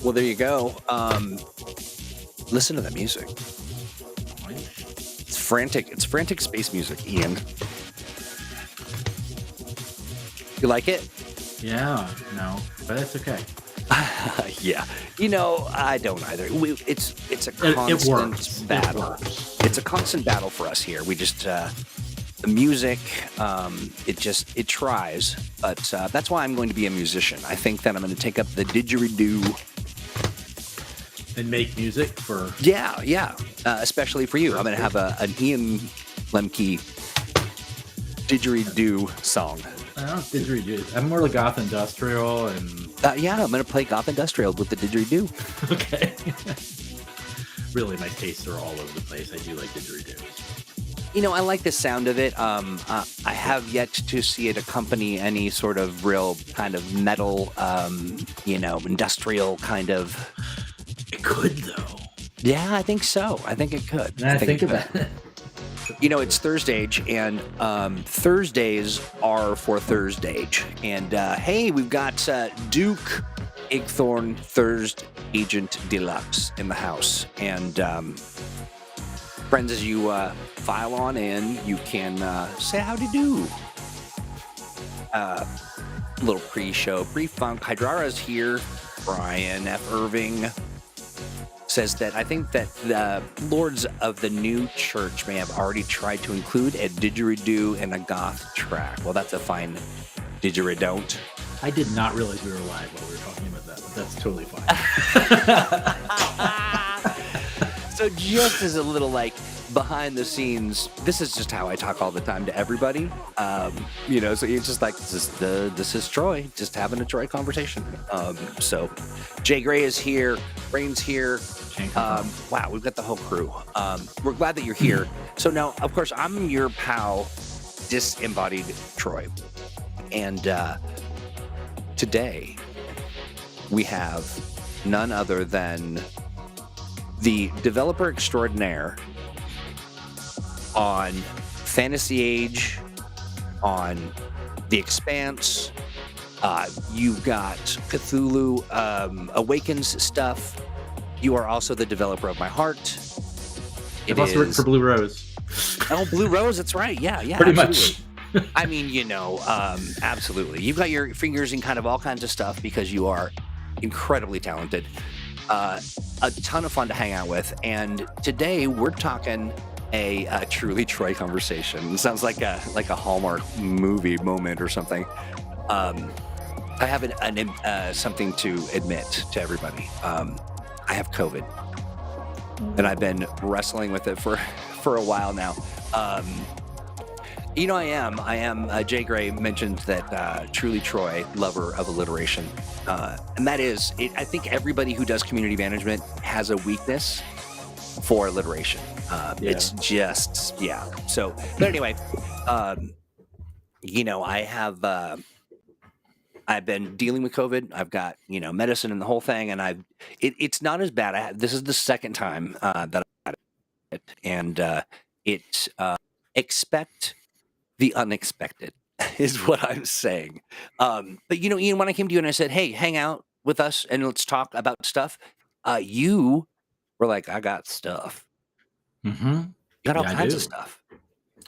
Well, there you go. Listen to the music. It's frantic. It's frantic space music, Ian. You like it? Yeah, no, but it's okay. Yeah. I don't either. It's a constant battle. It's a constant battle for us here. We just the music. It tries, but that's why I'm going to be a musician. I think that I'm going to take up the didgeridoo and make music for. Yeah. Especially for you, I'm going to have an Ian Lemke didgeridoo song. I don't didgeridoo. I'm more like goth industrial and. Yeah, I'm going to play goth industrial with the didgeridoo. Okay. Really, my tastes are all over the place. I do like didgeridoos. I like the sound of it. I have yet to see it accompany any sort of real kind of metal, industrial kind of. It could, though. Yeah, I think so. I think it could. I think about it. It's ThursdAGE, and Thursdays are for ThursdAGE. And hey, we've got Duke Igthorn ThursdAgent Deluxe in the house. And friends, as you file on in, you can say howdy do. Little pre-show, pre-funk. Hydrara's here. Brian F. Irving says that I think that the lords of the new church may have already tried to include a didgeridoo in a goth track. Well, that's a fine didgeridoo. I did not realize we were live while we were talking about that, but that's totally fine. So just as a little behind the scenes, this is just how I talk all the time to everybody. So it's just like, this is Troy, just having a Troy conversation. So Jay Gray is here, Rain's here. Wow, we've got the whole crew. We're glad that you're here. So now, of course, I'm your pal, Disembodied Troy. And today, we have none other than the developer extraordinaire on ThursdAGE, on the Expanse. You've got Cthulhu Awakens stuff. You are also the developer of my heart. I've also written for Blue Rose. Oh, Blue Rose, that's right. Yeah, Pretty absolutely. much. I mean, absolutely. You've got your fingers in kind of all kinds of stuff because you are incredibly talented. A ton of fun to hang out with. And today we're talking a truly Troy conversation. It sounds like a Hallmark movie moment or something. I have something to admit to everybody. I have COVID, and I've been wrestling with it for a while now. I am. Jay Gray mentioned that truly Troy, lover of alliteration, and that is, I think everybody who does community management has a weakness for alliteration. It's just, So, but anyway, I've been dealing with COVID. I've got, medicine and the whole thing, and it's not as bad. This is the second time that I had it, and it's expect the unexpected is what I'm saying. But Ian, when I came to you and I said, "Hey, hang out with us and let's talk about stuff," you were like, "I got stuff." Mm-hmm. You got all kinds of stuff.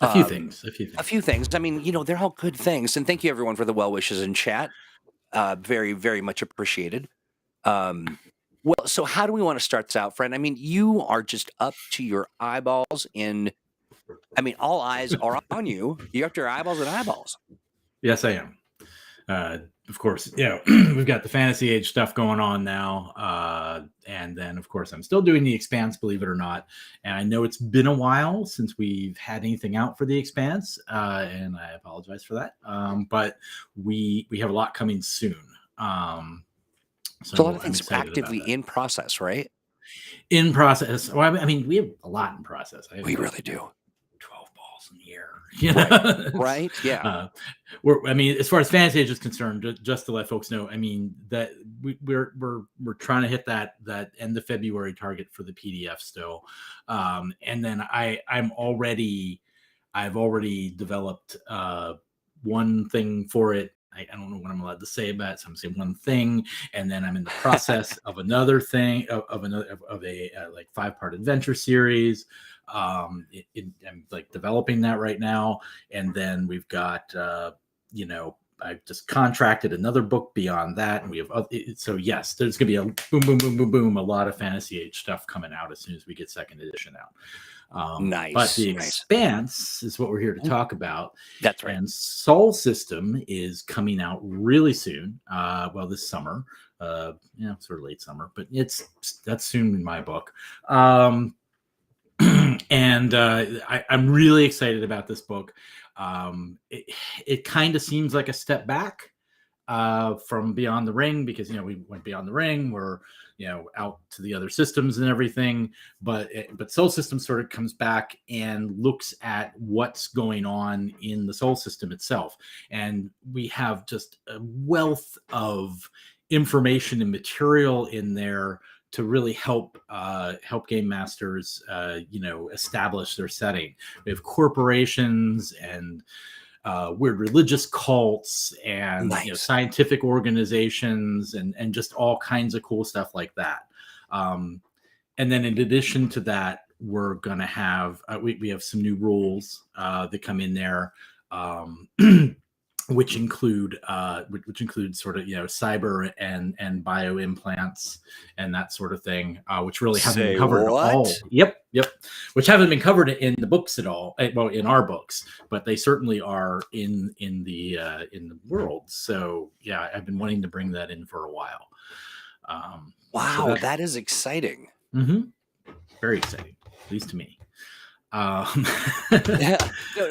A few things. A few things. I mean, they're all good things. And thank you, everyone, for the well wishes in chat. Very, very much appreciated. Well, so how do we want to start this out, friend? I mean, you are just up to your eyeballs in. I mean, all eyes are on you. You're up to your eyeballs and eyeballs. Yes, I am. Of course, we've got the ThursdAGE stuff going on now. And then, of course, I'm still doing the Expanse, believe it or not. And I know it's been a while since we've had anything out for the Expanse, and I apologize for that. But we have a lot coming soon. So a lot of things actively in process, right? In process. Well, I mean, we have a lot in process. We really do. 12 balls in the air. Right? Yeah. As far as ThursdAGE is concerned, just to let folks know, I mean that we're trying to hit that end of February target for the PDF still, and then I've already developed one thing for it I don't know what I'm allowed to say about it. So I'm saying one thing, and then I'm in the process of another thing of a like 5-part adventure series. I'm like developing that right now, and then we've got I've just contracted another book beyond that, and we have so yes, there's gonna be a boom, boom, boom, boom, boom, a lot of Fantasy Age stuff coming out as soon as we get second edition out. But the Nice. Expanse is what we're here to talk about. That's right. And Soul System is coming out really soon. This summer. Sort of late summer, but that's soon in my book. I'm really excited about this book. It kind of seems like a step back from Beyond the Ring, because we went Beyond the Ring, we're out to the other systems and everything, but Soul System sort of comes back and looks at what's going on in the Soul System itself, and we have just a wealth of information and material in there to really help game masters establish their setting. We have corporations and weird religious cults and Nice. scientific organizations and just all kinds of cool stuff like that. And then in addition to that, we're going to have we have some new rules that come in there, which include sort of cyber and bio implants and that sort of thing, which really haven't been covered at all. Yep, which haven't been covered in the books at all. Well, in our books, but they certainly are in the world. So yeah, I've been wanting to bring that in for a while. Wow, that is exciting. Mm-hmm. Very exciting, at least to me. Yeah,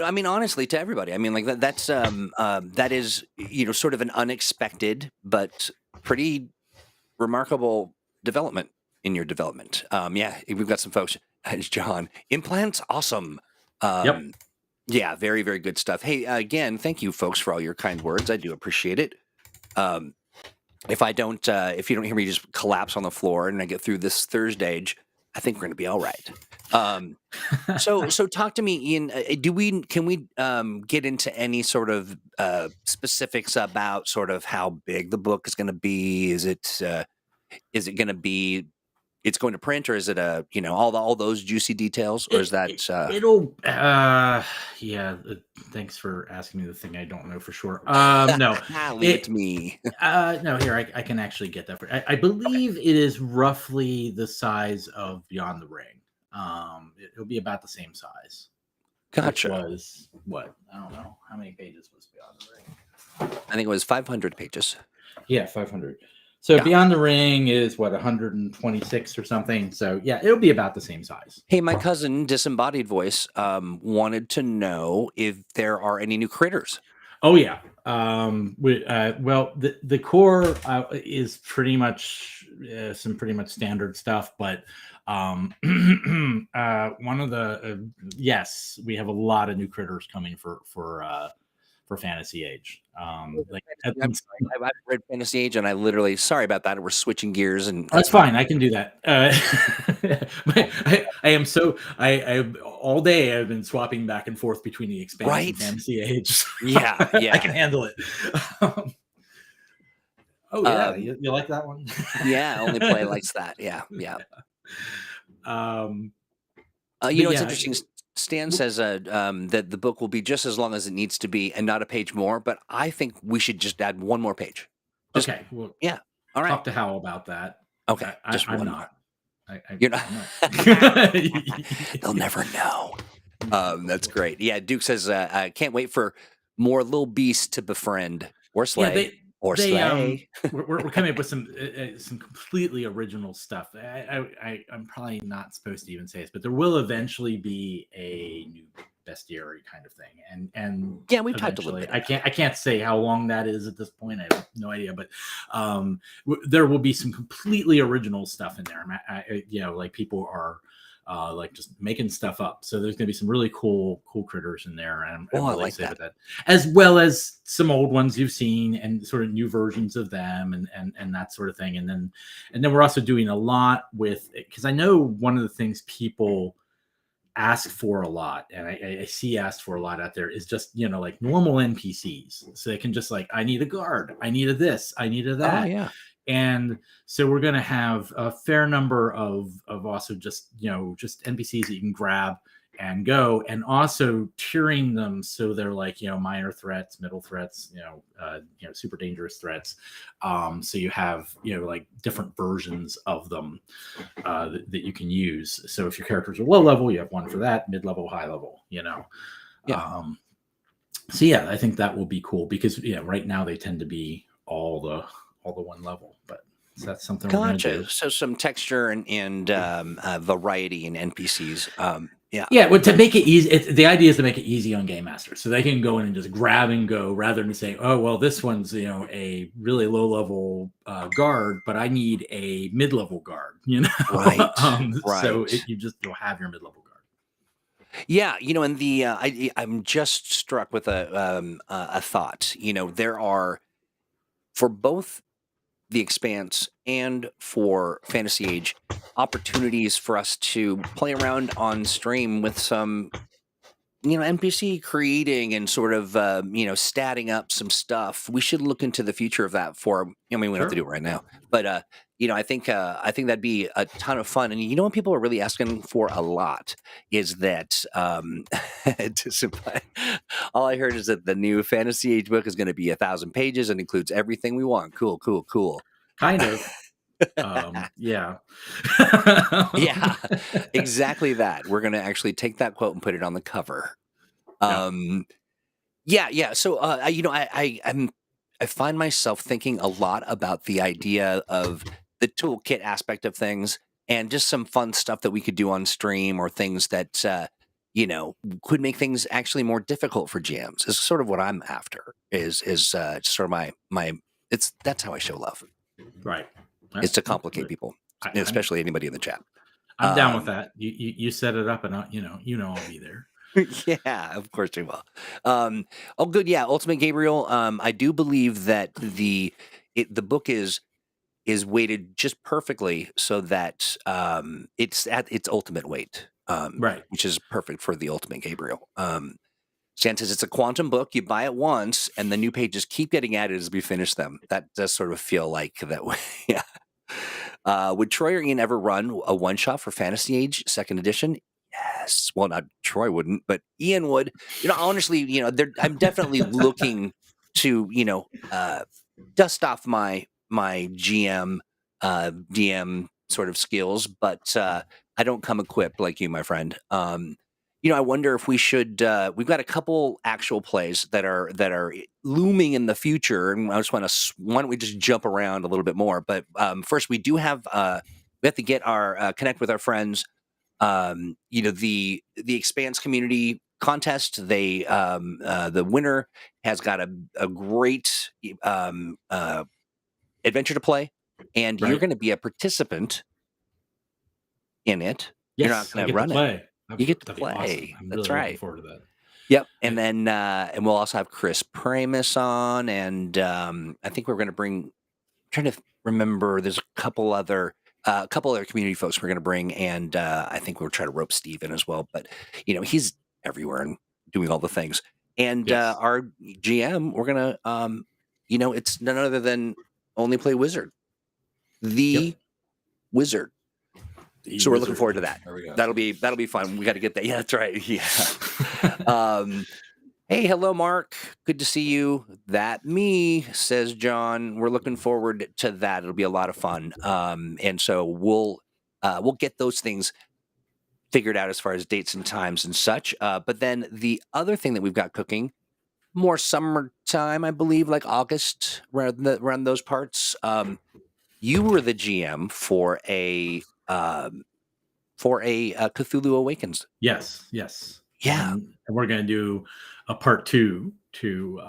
I mean, honestly, to everybody, I mean, like that's that is sort of an unexpected but pretty remarkable development in your development. Yeah, we've got some folks. John, implants, awesome. Yep. Yeah, very, very good stuff. Hey, again, thank you, folks, for all your kind words. I do appreciate it. If you don't hear me just collapse on the floor and I get through this ThursdAGE, I think we're going to be all right. So talk to me, Ian. Can we get into any sort of specifics about sort of how big the book is going to be? Is it going to be? It's going to print, or is it all those juicy details, or is that it'll thanks for asking me the thing I don't know for sure. No, leave it to me. No, here I can actually get that. I believe it is roughly the size of Beyond the Ring. It'll be about the same size. Gotcha. Which was what? I don't know. How many pages was Beyond the Ring? I think it was 500 pages. Yeah, 500. So Beyond the Ring is what, 126 or something. So yeah, it'll be about the same size. Hey, my cousin, Disembodied Voice, wanted to know if there are any new critters. Oh yeah. The core is pretty much some pretty much standard stuff, but one of the yes, we have a lot of new critters coming for Fantasy Age. I've read Fantasy Age, and I literally, sorry about that. We're switching gears, and that's fine. I can do that. I am so I all day I've been swapping back and forth between the Expanse and Fantasy Age. Yeah, I can handle it. You like that one? Yeah, only play likes that. Yeah. It's interesting. Stan says that the book will be just as long as it needs to be and not a page more, but I think we should just add one more page. Okay. Well, yeah. All right. Talk to Hal about that. Okay. I'm not. You're not. They'll never know. That's great. Yeah. Duke says, I can't wait for more little beasts to befriend or slay. Slay. We're coming up with some completely original stuff. I'm probably not supposed to even say this, but there will eventually be a new bestiary kind of thing, and yeah, we've talked a little bit. I can't say how long that is at this point. I have no idea, but there will be some completely original stuff in there. Like people are like just making stuff up. So there's going to be some really cool critters in there, and I'm really excited about that, as well as some old ones you've seen and sort of new versions of them, and that sort of thing. And then we're also doing a lot with, because I know one of the things people ask for a lot, and I see asked for a lot out there, is just, like normal NPCs. So they can just like, I need a guard, I need a this, I need a Oh that. yeah. And so we're going to have a fair number of also just, just NPCs that you can grab and go, and also tiering them so they're like, minor threats, middle threats, super dangerous threats. So you have, like different versions of them that you can use. So if your characters are low level, you have one for that, mid level, high level. Yeah. So yeah, I think that will be cool, because right now they tend to be all the one level, but that's something we're going to do. So some texture and variety in NPCs. Yeah, well, to make it easy, the idea is to make it easy on game masters, so they can go in and just grab and go, rather than saying, oh well, this one's a really low level guard, but I need a mid level guard. Right. So you'll have your mid level guard. Yeah, and I'm just struck with a thought. There are, for both the Expanse and for Fantasy Age, opportunities for us to play around on stream with some, NPC creating and sort of, statting up some stuff. We should look into the future of that we don't have to do it right now, but, I think that'd be a ton of fun. And what people are really asking for a lot is that, all I heard is that the new Fantasy Age book is going to be 1,000 pages and includes everything we want. Cool. Kind of. Yeah. Yeah, exactly that. We're going to actually take that quote and put it on the cover. Yeah. So, I find myself thinking a lot about the idea of the toolkit aspect of things, and just some fun stuff that we could do on stream, or things that, could make things actually more difficult for GMs. Is sort of what I'm after. Is sort of my. That's how I show love. Right. Is to complicate people, especially anybody in the chat. I'm down with that. You set it up, and I'll be there. Yeah, of course we will. Oh, good. Yeah, Ultimate Gabriel. I do believe that the book is weighted just perfectly, so that it's at its ultimate weight. Right. Which is perfect for the Ultimate Gabriel. Stan says it's a quantum book. You buy it once, and the new pages keep getting added as we finish them. That does sort of feel like that way. Yeah. Would Troy or Ian ever run a one-shot for Fantasy Age 2nd edition? Yes. Well, not Troy wouldn't, but Ian would. Honestly, I'm definitely looking to, dust off my GM, DM sort of skills, but I don't come equipped like you, my friend. I wonder if we should. We've got a couple actual plays that are looming in the future, and I just why don't we just jump around a little bit more? But first, we do have we have to get our connect with our friends. The Expanse community contest. They the winner has got a great adventure to play, and you're going to be a participant in it. Yes, you're not going to run it. You get to play. Awesome. That's really right. Looking forward to that. Yep. And then and we'll also have Chris Pramus on, and I think we're going to bring. I'm trying to remember. There's a couple other community folks we're going to bring, and I think we'll try to rope Steve in as well. But he's everywhere and doing all the things. And our GM, we're going to it's none other than Only Play Wizard, the Wizard. So we're looking forward to that. That'll be fun. We got to get that. Yeah, that's right. Yeah. Hey, hello, Mark. Good to see you. That me, says John. We're looking forward to that. It'll be a lot of fun. And so we'll get those things figured out as far as dates and times and such. But then the other thing that we've got cooking, more summertime, I believe, like August, around those parts. You were the GM for a Cthulhu Awakens. Yes. Yeah. And we're going to do a part 2 to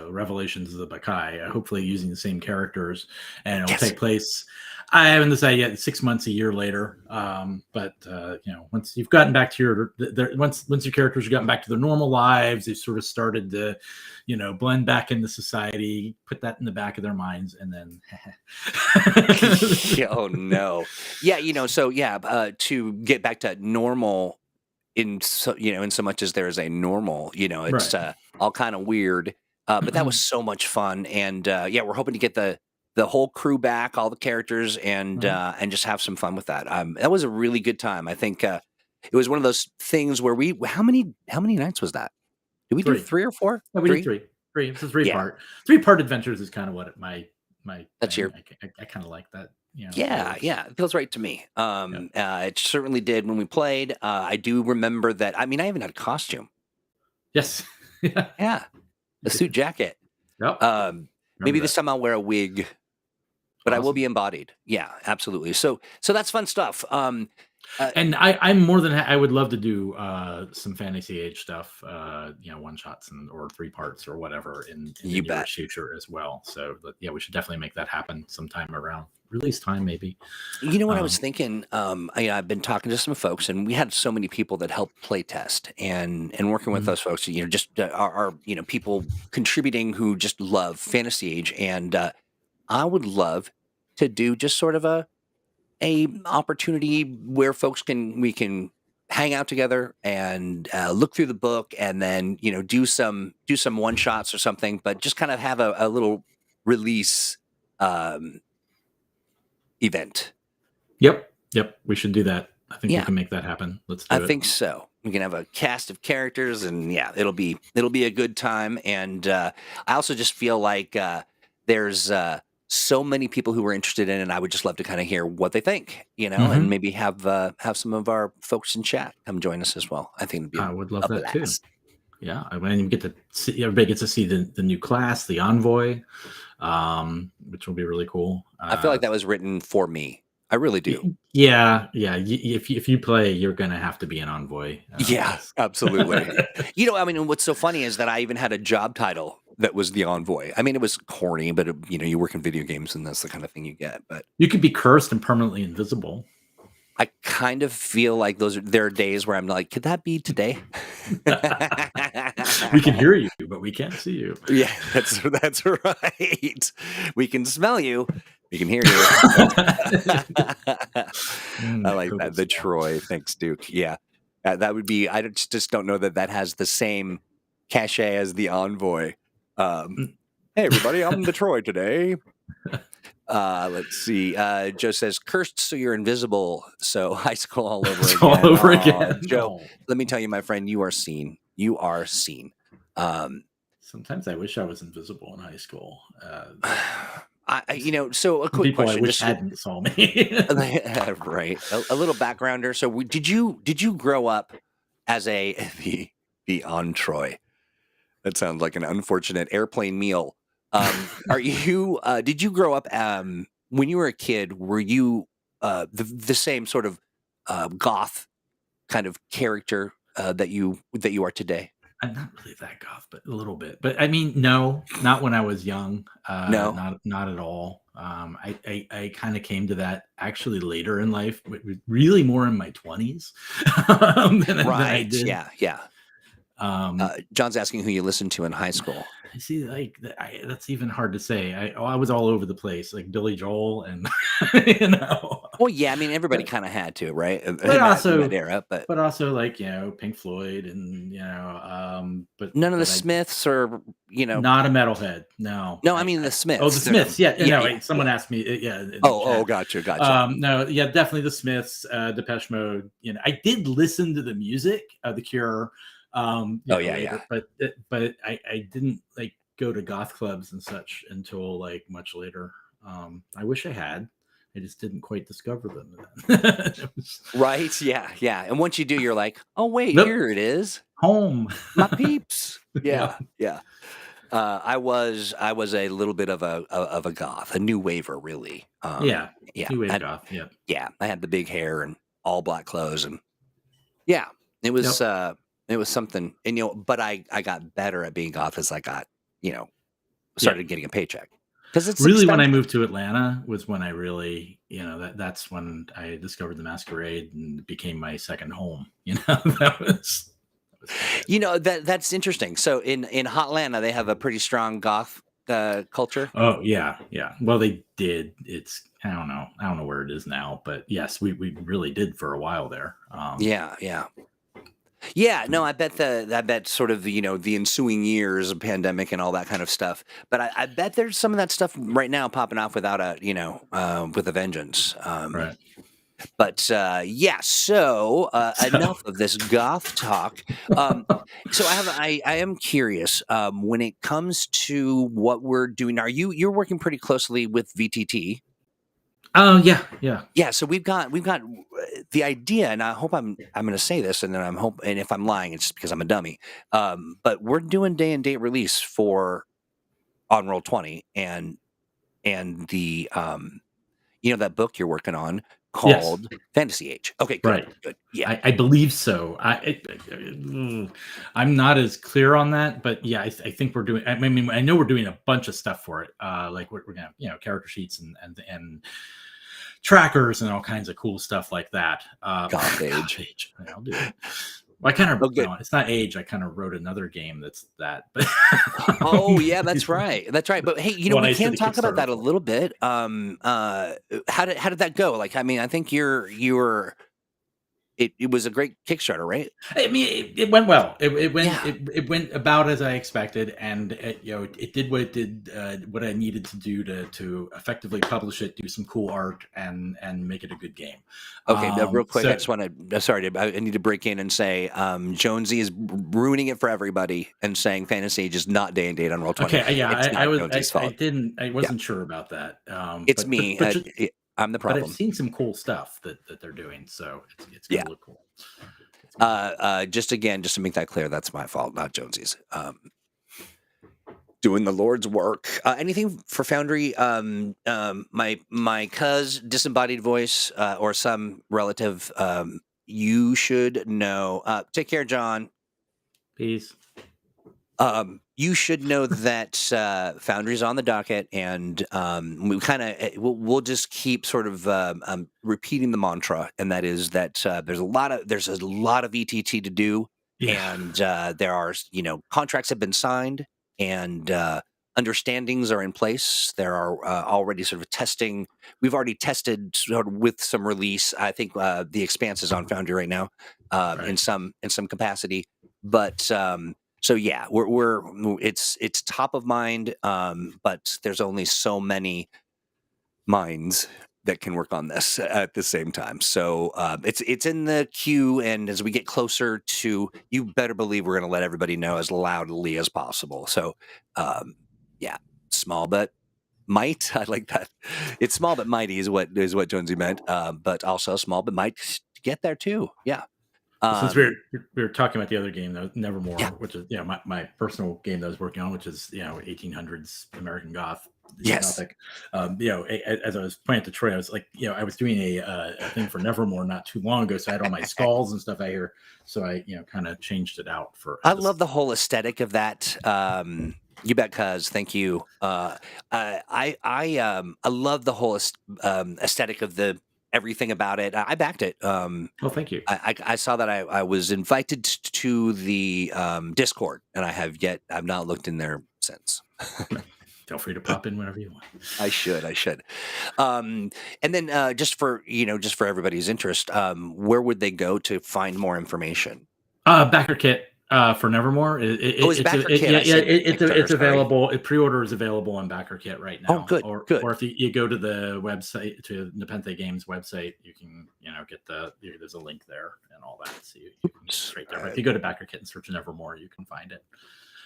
Revelations of the Bacchae, hopefully using the same characters, and it'll take place. I haven't decided yet. 6 months, a year later. But once you've gotten back to once your characters have gotten back to their normal lives, they've sort of started to, blend back into society. Put that in the back of their minds, and then. Oh no! Yeah, so to get back to normal in so much as there is a normal. It's Right. all kind of weird. But that was so much fun, and we're hoping to get the whole crew back, all the characters, and just have some fun with that. That was a really good time. I think it was one of those things where how many nights was that? Did we do Three. 3 or 4? Yeah, we did 3? three. Three. It's a Yeah, three part adventures is kind of what my that's thing. your I kind of like that. So yeah, it's yeah. It feels right to me. yeah. It certainly did when we played. I do remember that. I mean, I even had a costume. Yes. Yeah. Yeah, a suit jacket. Yep. Um, Remember Maybe this that. time I'll wear a wig, but I will be Awesome. embodied. Yeah, absolutely. So that's fun stuff. Uh, And I'm more than I would love to do some fantasy age stuff, one shots or three parts or whatever in the you near bet. future as well. So yeah, we should definitely make that happen sometime around release time, maybe. You know what I was Um, thinking? I've been talking to some folks, and we had so many people that helped play test, and working with mhm, those folks, just are people contributing who just love Fantasy Age, and I would love to do just sort of a opportunity where we can hang out together and look through the book, and then do some one shots or something, but just kind of have a little release um, event. Yep. Yep. We should do that. I think we Yeah. can make that happen. Let's I do it. think so. We can have a cast of characters, and yeah, it'll be a good time. And I also just feel like there's so many people who are interested in it, and I would just love to kind of hear what they think, and Hmm. maybe have some of our folks in chat come join us as well. I think it'd be I would love a that too. blast. Yeah. I mean, you get to see everybody gets to see the new class, the envoy, which will be really cool. I feel like that was written for me. I really do. Yeah, yeah. If you play, you're gonna have to be an envoy. Yeah, That's absolutely. I mean, and what's so funny is that I even had a job title that was the envoy. I mean, it was corny, but you work in video games, and that's the kind of thing you get. But you could be cursed and permanently invisible. I kind of feel like there are days where I'm like, could that be today? We can hear you, but we can't see you. Yeah, that's right. We can smell you. We can hear you. I That like COVID that. The smell. Troy. Thanks, Duke. Yeah. That would be, I just don't know that has the same cachet as the envoy. Um, Mm. hey, everybody, I'm the Troy today. Let's see. Joe says, cursed so you're invisible. So high school all over It's again. all over Aw, again. Joe, No. let me tell you, my friend, you are seen. You are seen. Sometimes I wish I was invisible in high school. So a Some quick people I question, wish just so, hadn't saw me. right. A little backgrounder. So did you grow up as the on Troy? That sounds like an unfortunate airplane meal. Did you grow up when you were a kid? Were you the same sort of goth kind of character that you are today? I'm not really that goth, but a little bit. But I mean, no, not when I was young. No, Not at all. I kind of came to that actually later in life, really more in my 20s than I right? did. Yeah, yeah. Um, John's asking who you listened to in high school. I see, like that's even hard to say. I was all over the place, like Billy Joel, and you know, Well, yeah. I mean, everybody but kind of had to, right? but In that also era, but but also like Pink Floyd, and but none of the I Smiths or not a metalhead. No, no. I mean the oh, the Smiths. Smiths. Yeah, Yeah, no. yeah, Someone yeah. asked me, yeah, in the Oh, chat. gotcha. No, yeah, definitely the Smiths, Depeche Mode. I did listen to the music, The Cure, Oh, yeah, later, yeah. but I didn't like go to goth clubs and such until like much later. I wish I had. I just didn't quite discover them. It was, Right? Yeah, yeah. And once you do, you're like, oh wait, nope, here it is, home. my peeps. Yeah, Yeah, yeah. I was a little bit of a goth, a new waver, really. yeah, Yeah, new wave goth. Yep, I had the big hair and all black clothes, and yeah, it was yep. uh, it was something. And but I got better at being goth as I got you know Yeah. started getting a paycheck because it's Really, when I expensive. moved to Atlanta was when I really, that's when I discovered the Masquerade and it became my second home. That was kind of it. That's interesting. So in Hotlanta, they have a pretty strong goth culture. Oh yeah, yeah. Well, they did. It's I don't know where it is now, but yes, we really did for a while there. Yeah, yeah. Yeah, no, I bet sort of the ensuing years of pandemic and all that kind of stuff. But I bet there's some of that stuff right now popping off without with a vengeance. Right. But yeah, so So enough of this goth talk. So I am curious when it comes to what we're doing. You're working pretty closely with VTT? oh yeah. Yeah, so we've got the idea, and I hope I'm going to say this, and then and if I'm lying, it's just because I'm a dummy. But we're doing day and date release for on Roll 20 and the that book you're working on Yes. called Fantasy Age. Okay, good, Right. good. Yeah. I believe so. I'm not as clear on that, but yeah, I think we're doing. I mean, I know we're doing a bunch of stuff for it. Like we're gonna, character sheets and trackers and all kinds of cool stuff like that. Goth Age. Goth Age. I'll do it. Well, I kind of, Oh, good. it's not Age. I kind of wrote another game that's that. But Oh yeah, that's right. That's right. But hey, When we I did can the talk about Kickstarter that a for. little bit. How did that go? Like, I mean, I think you're it was a great Kickstarter, right? I mean, it went well. It went Yeah. it went about as I expected, and it did what it did, what I needed to do to effectively publish it, do some cool art, and make it a good game. Okay, real quick, I So just want to. Sorry, I need to break in and say, Jonesy is ruining it for everybody and saying Fantasy Age is not day and date on Roll 20. okay, yeah, It's I not was Jonesy's fault. I Yeah, wasn't sure about that. it's me. I'm the But I've problem. seen some cool stuff that they're doing, so it's Yeah. gonna look cool. It's gonna look Just to make that clear, that's my fault, not Jonesy's. Doing the Lord's work. Anything for Foundry? My cuz disembodied voice or some relative. You should know. Take care, John. Peace. You should know that Foundry's on the docket, and we kind of we'll just keep sort of repeating the mantra, and that is that there's a lot of ETT to do, Yeah. and there are contracts have been signed, and understandings are in place. There are already sort of testing. We've already tested sort of with some release. I think the Expanse is on Foundry right now, in Right. some capacity, but. So yeah, it's top of mind, but there's only so many minds that can work on this at the same time. So it's in the queue, and as we get closer to, you better believe we're going to let everybody know as loudly as possible. So yeah, small but might. I like that. It's small but mighty is what Jonesy meant, but also small but might get there too. Yeah. Well, since we were talking about the other game, though, Yeah. Nevermore, which is my personal game that I was working on, which is 1800s American Goth, Yes. Gothic. As I was playing to Troy, I was like, I was doing a thing for Nevermore not too long ago, so I had all my skulls and stuff out here, so I kind of changed it out for. I love the whole aesthetic of that. You bet, cuz. Thank you. I love the whole aesthetic of the everything about it. I backed it. Oh, thank you. I saw that I was invited to the Discord, and I've not looked in there since. Feel free to pop in whenever you want. I should. And then just for everybody's interest, where would they go to find more information? Backer kit for Nevermore. It's Backer Kit. It's available. Pre-order is available on Backer Kit right now. Oh, good, Or good. if you go to the website, to Nepenthe Games website, you can get there's a link there and all that. So you can straight there. But if you go to Backer Kit and search Nevermore, you can find it.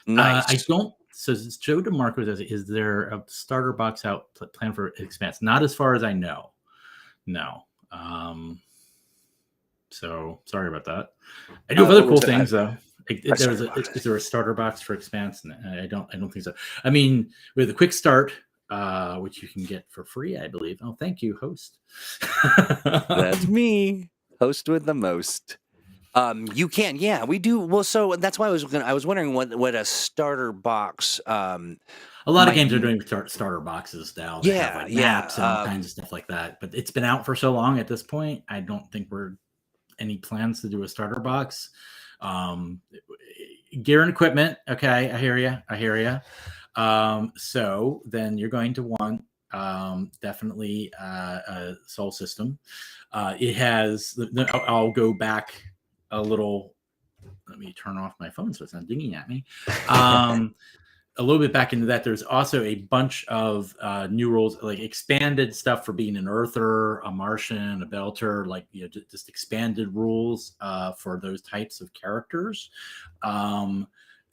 Nice. I don't. So Joe DeMarco says, is there a starter box out plan for Expanse? Not as far as I know. No. So sorry about that. I do have other cool things though. Is there a starter box for Expanse? I don't think so. I mean, with a quick start, which you can get for free, I believe. Oh, thank you, host. That's me, host with the most. You can, yeah, we do. Well, so that's why I was wondering what a starter box. A lot of games are doing starter boxes now. They have like maps and all kinds of stuff like that. But it's been out for so long at this point. I don't think we're any plans to do a starter box. Gear and equipment. Okay, I hear you. So then you're going to want definitely a Soul System. It has. I'll go back a little let me turn off my phone so it's not dinging at me. A little bit back into that, there's also a bunch of new rules, like expanded stuff for being an Earther, a Martian, a Belter, like just expanded rules for those types of characters.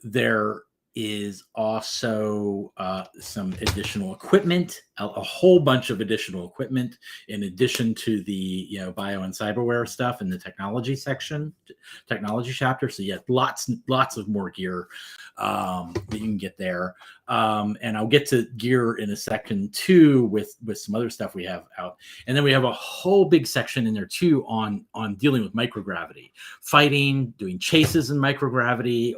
There is also some additional equipment, a whole bunch of additional equipment in addition to the bio and cyberware stuff in the technology chapter. So you have lots of more gear that you can get there. And I'll get to gear in a second too with some other stuff we have out. And then we have a whole big section in there too on dealing with microgravity, fighting, doing chases in microgravity,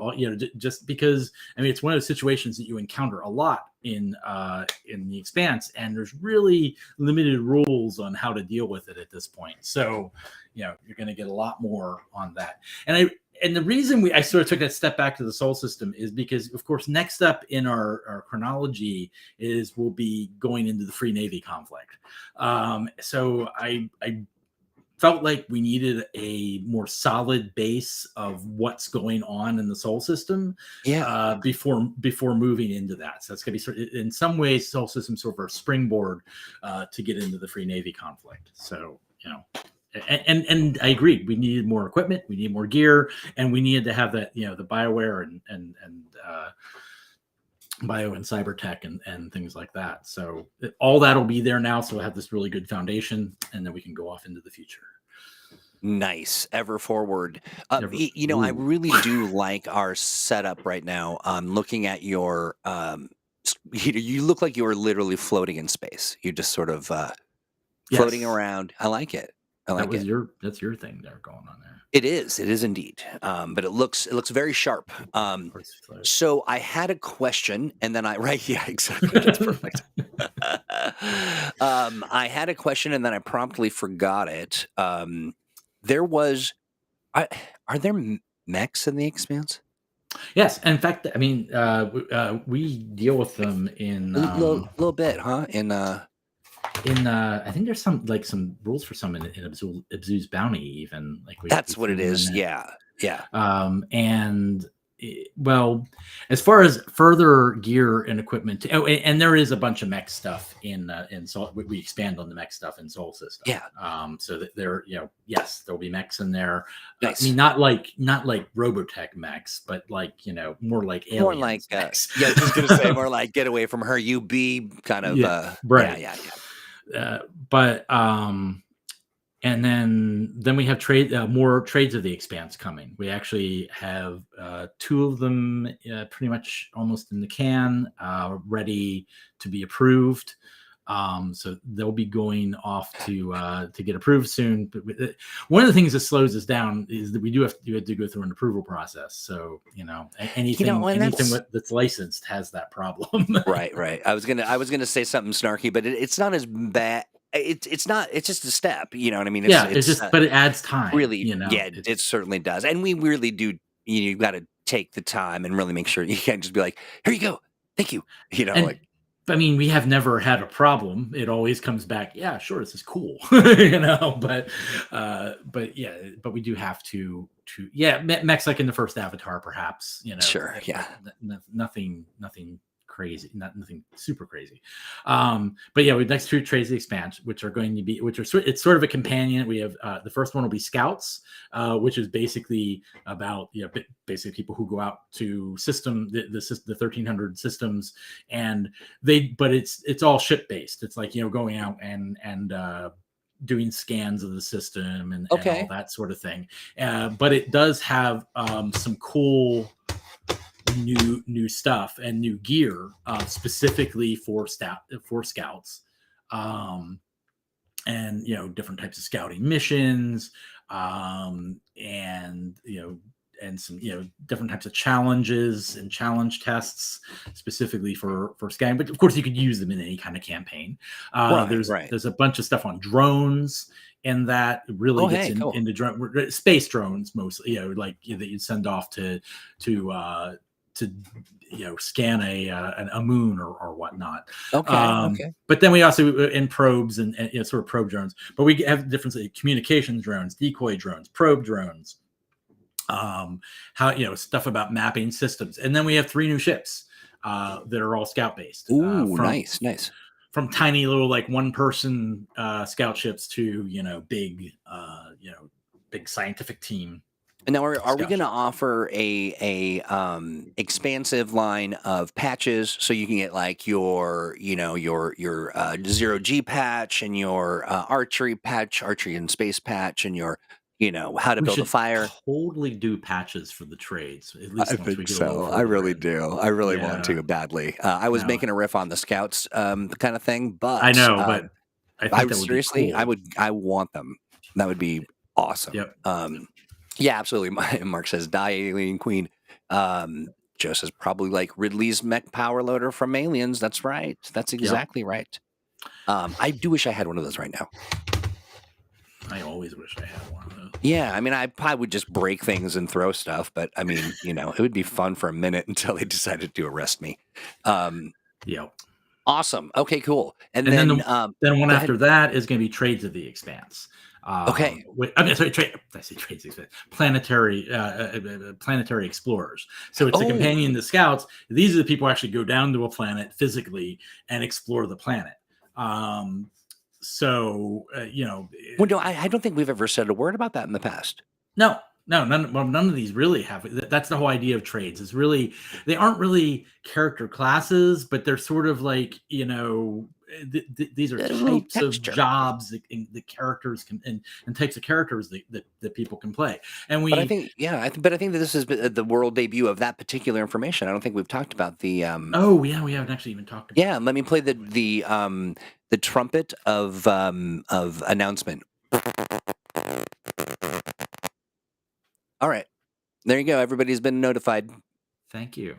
just because it's one of those situations that you encounter a lot in the Expanse, and there's really limited rules on how to deal with it at this point. So you're going to get a lot more on that. And the reason I sort of took that step back to the Sol system is because, of course, next up in our chronology is we'll be going into the Free Navy conflict. So I felt like we needed a more solid base of what's going on in the Sol system before moving into that. So it's going to be in some ways, Sol system sort of our springboard to get into the Free Navy conflict. So, And I agree. We needed more equipment. We need more gear, and we needed to have that, the BioWare and bio and cyber tech and things like that. So all that will be there now. So we'll have this really good foundation, and then we can go off into the future. Nice. Ever forward. I really do like our setup right now. Looking at your, you look like you are literally floating in space. You're just sort of floating around. I like it. That's your thing there going on there. It is indeed. But it looks very sharp. So I had a question, and then exactly. That's perfect. I had a question, and then I promptly forgot it. Are there mechs in the Expanse? Yes, in fact, we deal with them in a little bit, huh? I think there's some rules for some in Abzu's Bounty, even that's what it is. Yeah. As far as further gear and equipment, and there is a bunch of mech stuff in Sol. We expand on the mech stuff in Sol system. Yeah. So that there, yes, there'll be mechs in there. Nice. Not like Robotech mechs, but more like aliens. More like mechs. I was just gonna say more like get away from her, you be kind of right. Yeah. And then we have more trades of the Expanse coming. We actually have 2 of them pretty much almost in the can, ready to be approved. So they'll be going off to get approved soon. But one of the things that slows us down is that we do have to go through an approval process. So anything that's licensed has that problem. Right. I was gonna say something snarky, but it's not as bad. It's not. It's just a step. You know what I mean? But it adds time. Really, it certainly does. And we really do. You've got to take the time and really make sure you can't just be like, "Here you go, thank you." We have never had a problem. It always comes back. Yeah, sure, this is cool. But we do have to. Mechs like in the first Avatar, perhaps. Sure. Yeah. Nothing crazy, nothing super crazy. We next 2 trades the Expanse, it's sort of a companion. We have the first one will be Scouts, which is basically about basically people who go out to the 1300 systems, and it's all ship based. It's like going out and doing scans of the system and all that sort of thing. But it does have some cool new stuff and new gear specifically for Scouts, and different types of scouting missions, and some different types of challenges and challenge tests specifically for scouting. But of course, you could use them in any kind of campaign. There's a bunch of stuff on drones, and that really gets into drone space drones mostly. That you send off to scan a moon or whatnot. But then we also in probes and sort of probe drones. But we have different communications drones, decoy drones, probe drones, how stuff about mapping systems, and then we have 3 new ships that are all scout based. Ooh, nice. From tiny little like 1-person scout ships to big big scientific team. And now, are we Scout going to ships. offer a expansive line of patches so you can get like your 0G patch and your archery and space patch and your how to We build a should fire? totally do patches for the trades, at I least once we think get a little so. I further really in. do. I really want Yeah, to badly. I was no, making a riff on the scouts kind of thing, I but know, but I I think would that would be seriously, cool. I want them. That would be awesome. Yep. Yeah, absolutely. Mark says, "Die, Alien Queen." Joe says, "Probably like Ridley's mech power loader from Aliens." That's right. That's Yep. exactly right. I do wish I had one of those right now. I always wish I had one of those. Yeah, I mean, I probably would just break things and throw stuff, but I mean, it would be fun for a minute until they decided to arrest me. Yep. Awesome. Okay, cool. And And then then, then one go ahead. after that is going to be Trades of the Expanse. Okay. I mean, sorry, I say Trades Expanse. Planetary Explorers. So it's a Oh, companion to Scouts. These are the people who actually go down to a planet physically and explore the planet. well, no, I don't think we've ever said a word about that in the past. No, none of these really have. That's the whole idea of trades. Is really they aren't really character classes, but they're sort of like these are A little types of texture. jobs that the characters can and types of characters that people can play. And But I think, yeah, but I think that this is the world debut of that particular information. I don't think we've talked about the. oh yeah, we haven't actually even talked about. Yeah, let me play the trumpet of announcement. All right, there you go. Everybody's been notified. Thank you.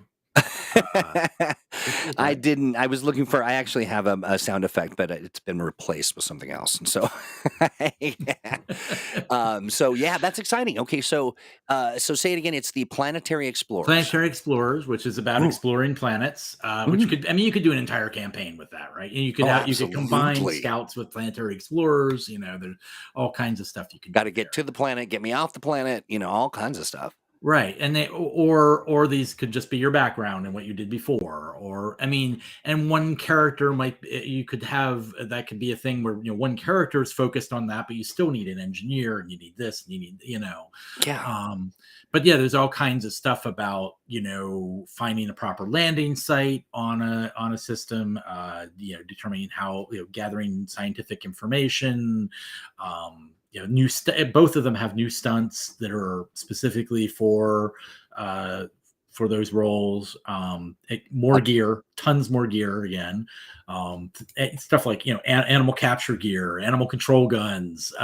I didn't. I was looking for. I actually have a sound effect, but it's been replaced with something else. And so, so yeah, that's exciting. Okay, so say it again. It's the Planetary Explorers. Planetary Explorers, which is about exploring planets, which you could do an entire campaign with that, right? And you could you could combine Scouts with Planetary Explorers. There's all kinds of stuff you can. Got to get to the planet, get me off the planet. All kinds of stuff. Right. And they or these could just be your background and what you did before. Or I mean, and one character you could have that could be a thing where one character is focused on that, but you still need an engineer and you need this and you need Yeah. But yeah, there's all kinds of stuff about finding a proper landing site on a system, determining how gathering scientific information, both of them have new stunts that are specifically for those roles. More gear, tons more gear again. Stuff like animal capture gear, animal control guns,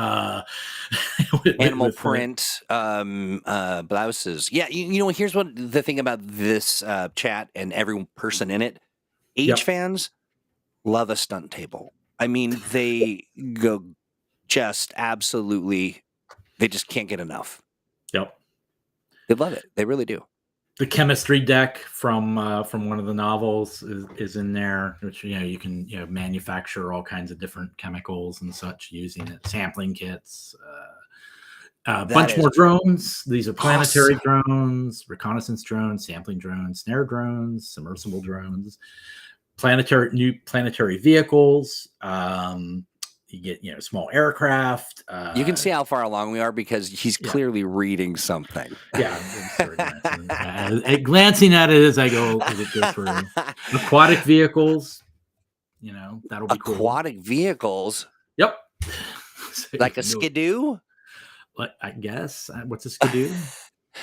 animal print blouses. Yeah, here's what the thing about this chat and every person in it. Age fans love a stunt table. I mean, they go just absolutely. They just can't get enough. Yep, they love it. They really do. The chemistry deck from one of the novels is in there, which you can manufacture all kinds of different chemicals and such using it. Sampling kits, a bunch more drones. These are planetary drones, reconnaissance drones, sampling drones, snare drones, submersible drones, new planetary vehicles. You get small aircraft. You can see how far along we are because he's clearly reading something. Yeah, glancing at it as I go through. Aquatic vehicles, that'll be cool. Aquatic vehicles. Yep. Like a skidoo. I guess. What's a skidoo?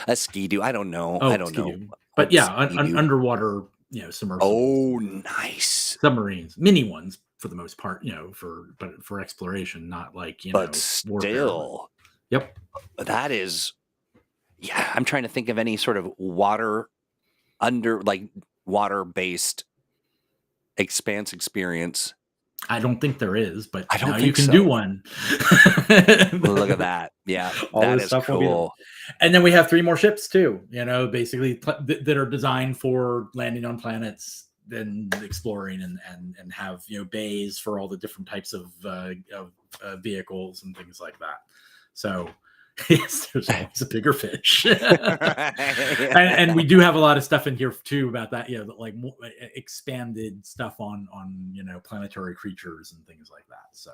A skidoo. I don't know. Oh, I don't know. But yeah, underwater, submersibles. Oh, nice. Submarines, mini ones for the most part, for exploration, not like but still. Yep. That is. Yeah, I'm trying to think of any sort of water-based Expanse experience. I don't think there is, but I don't think you can so. do one. Look at that. Yeah, that is cool. And then we have 3 more ships too, basically that are designed for landing on planets, then exploring and have, bays for all the different types of vehicles and things like that. So Yes, there's always a bigger fish. Yeah. And we do have a lot of stuff in here too about that, like expanded stuff on planetary creatures and things like that. So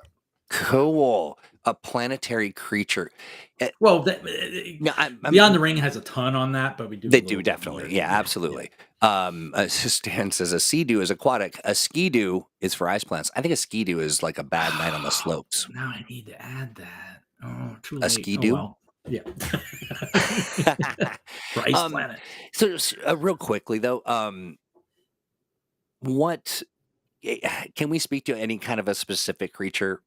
Cool. A planetary creature. Uh, well, no, Beyond the Ring has a ton on that, but we do a they do little bit more. definitely. Yeah, absolutely. Stan says a sea-doo is aquatic. A ski-doo is for ice plants. I think a ski-doo is like a bad night on the slopes. Now I need to add that. Oh, too A late. Oh ski-doo? well. Yeah. For Ice Planet. So real quickly though, what can we speak to any kind of a specific creature?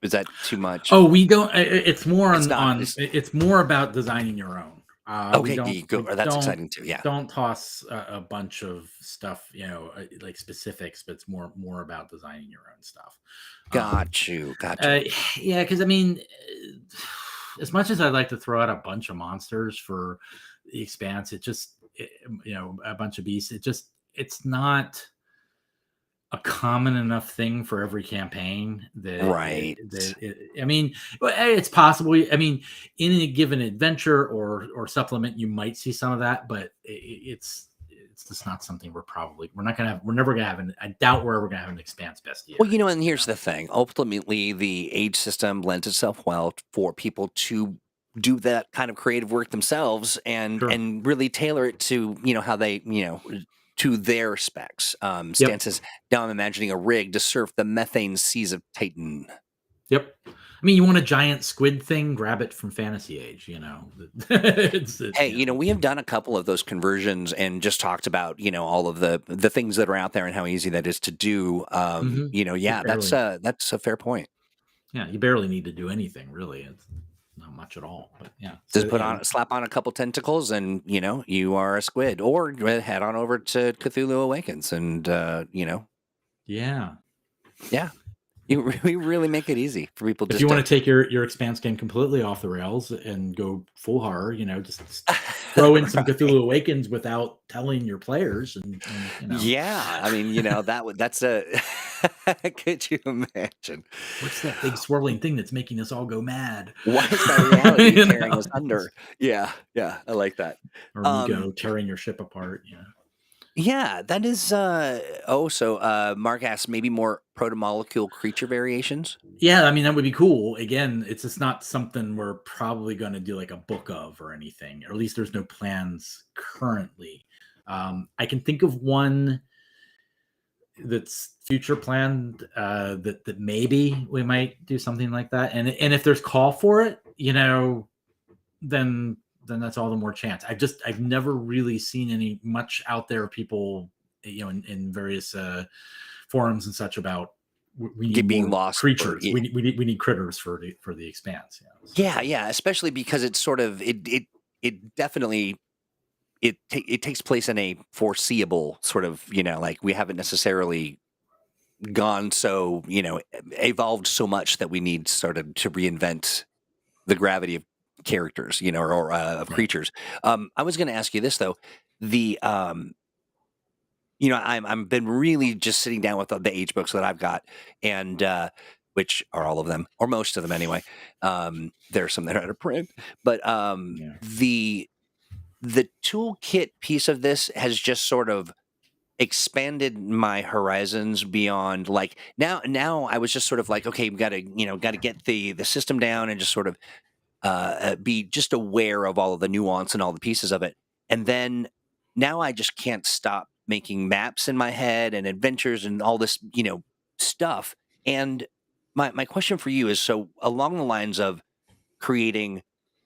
Is that too much? Oh, we don't. It's more It's not. It's more about designing your own. Okay, you go. That's exciting too. Yeah. Don't toss a bunch of stuff, like specifics, but it's more about designing your own stuff. Got you. Yeah, because I mean, as much as I'd like to throw out a bunch of monsters for the Expanse, a bunch of beasts. It's not a common enough thing for every campaign Right. I mean, it's possible. I mean, in a given adventure or supplement, you might see some of that, but it's just not something we're never gonna have. I doubt we're ever gonna have an Expanse bestie. Well, and here's the thing. Ultimately, the age system lends itself well for people to do that kind of creative work themselves and really tailor it to how they to their specs. Stan says, now I'm imagining a rig to surf the methane seas of Titan. Yep. I mean, you want a giant squid thing? Grab it from Fantasy Age. Hey, we have done a couple of those conversions and just talked about all of the things that are out there and how easy that is to do. That's a fair point. Yeah, you barely need to do anything really. It's not much at all, but yeah. Just slap on a couple tentacles and you are a squid, or head on over to Cthulhu Awakens and yeah, we really make it easy for people. If you want to take your Expanse game completely off the rails and go full horror, just throw in some Cthulhu Awakens without telling your players, and yeah, I mean, that's a. Could you imagine? What's that big swirling thing that's making us all go mad? Why is that reality tearing us under? Yeah, I like that. Or Nico tearing your ship apart. Yeah, that is. So Mark asks, maybe more proto-molecule creature variations. Yeah, I mean that would be cool. Again, it's just not something we're probably going to do like a book of or anything. Or at least there's no plans currently. I can think of one that's future planned that maybe we might do something like that. And if there's call for it, then that's all the more chance. I've never really seen any much out there, people, in various forums and such about we need being lost creatures. We need critters for the Expanse. Yeah, especially because it's sort of it definitely it takes place in a foreseeable sort of like we haven't necessarily gone so evolved so much that we need sort of to reinvent the gravity of characters or of creatures. I was going to ask you this though, the I've been really just sitting down with the age books that I've got, and which are all of them or most of them anyway. There are some that are out of print, but the toolkit piece of this has just sort of expanded my horizons beyond like now I was just sort of like, okay, we got to get the system down and just sort of be just aware of all of the nuance and all the pieces of it. And then now I just can't stop making maps in my head and adventures and all this, stuff. And my question for you is, so along the lines of creating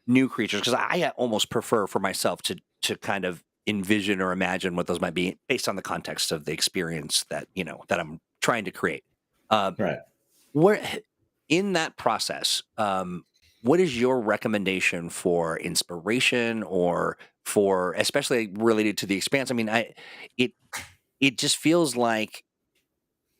new creatures, because I almost prefer for myself to kind of envision or imagine what those might be based on the context of the experience that that I'm trying to create. Right. Where in that process, what is your recommendation for inspiration or for especially related to the Expanse? I mean, it just feels like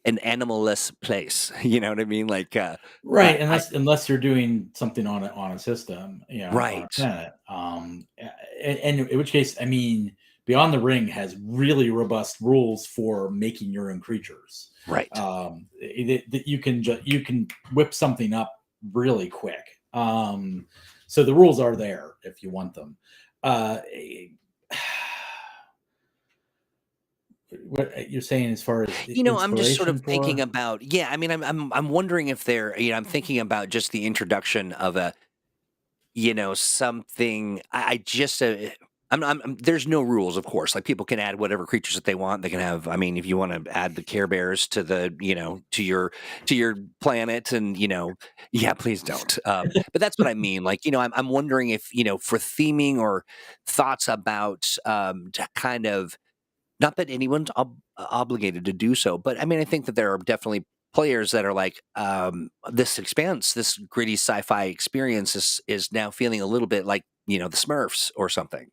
an animal-less place. You know what I mean? Like right, unless you're doing something on a system, right. on a planet. And in which case, I mean, Beyond the Ring has really robust rules for making your own creatures. Right. That you can whip something up really quick. So the rules are there if you want them. What you're saying as far as I'm just sort inspiration of thinking for? about, yeah, I mean, I'm wondering if they're, I'm thinking about just the introduction of a, something. I just, there's no rules, of course. Like people can add whatever creatures that they want. They can have, I mean, if you want to add the Care Bears to the, to your planet, and yeah, please don't. But that's what I mean. Like, I'm wondering if, for theming or thoughts about, to kind of, not that anyone's obligated to do so, but I mean, I think that there are definitely players that are like, this Expanse, this gritty sci-fi experience is now feeling a little bit like, the Smurfs or something.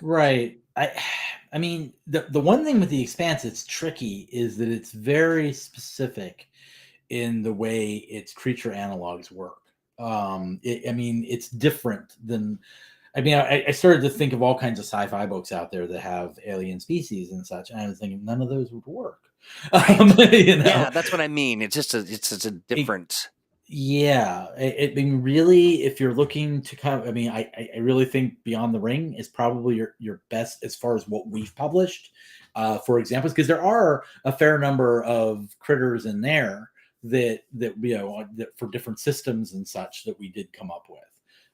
Right. I mean, the one thing with the Expanse that's tricky is that it's very specific in the way its creature analogs work. I mean, it's different than. I mean, I started to think of all kinds of sci-fi books out there that have alien species and such, and I was thinking none of those would work. Right. You Yeah, know, that's what I mean. It's a It- different. yeah. I mean, really, if you're looking to kind of, I mean, I really think Beyond the Ring is probably your best as far as what we've published, for examples, because there are a fair number of critters in there that for different systems and such that we did come up with.